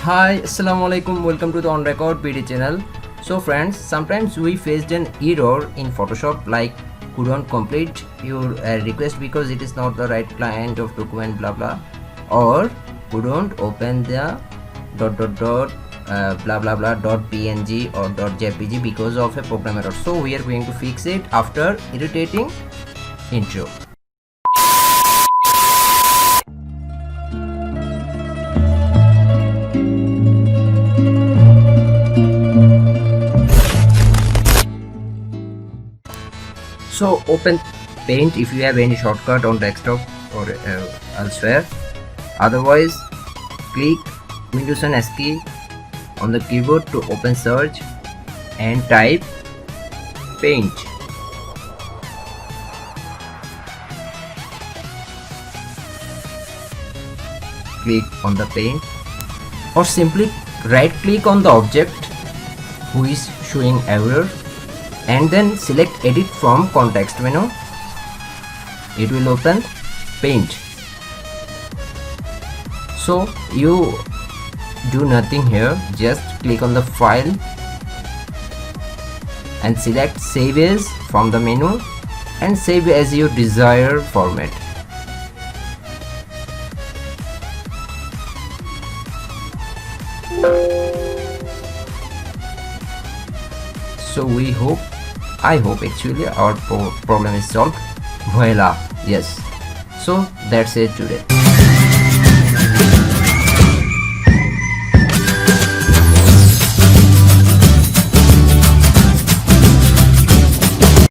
Hi, Assalamu alaikum. Welcome to the On Record PD channel. So friends, sometimes we faced an error in Photoshop like couldn't complete your request because it is not the right kind of document blah blah, or couldn't open the blah blah blah .png or .jpg because of a program error. So we are going to fix it after irritating intro. So open Paint if you have any shortcut on desktop or elsewhere. Otherwise, click Windows and S key on the keyboard to open search and type Paint. Click on the Paint, or simply right click on the object who is showing error and then select Edit from context menu. It will open Paint. So you do nothing here, just click on the file and select Save As from the menu and save as your desired format. So I hope actually our problem is solved. Voila, yes. So that's it today.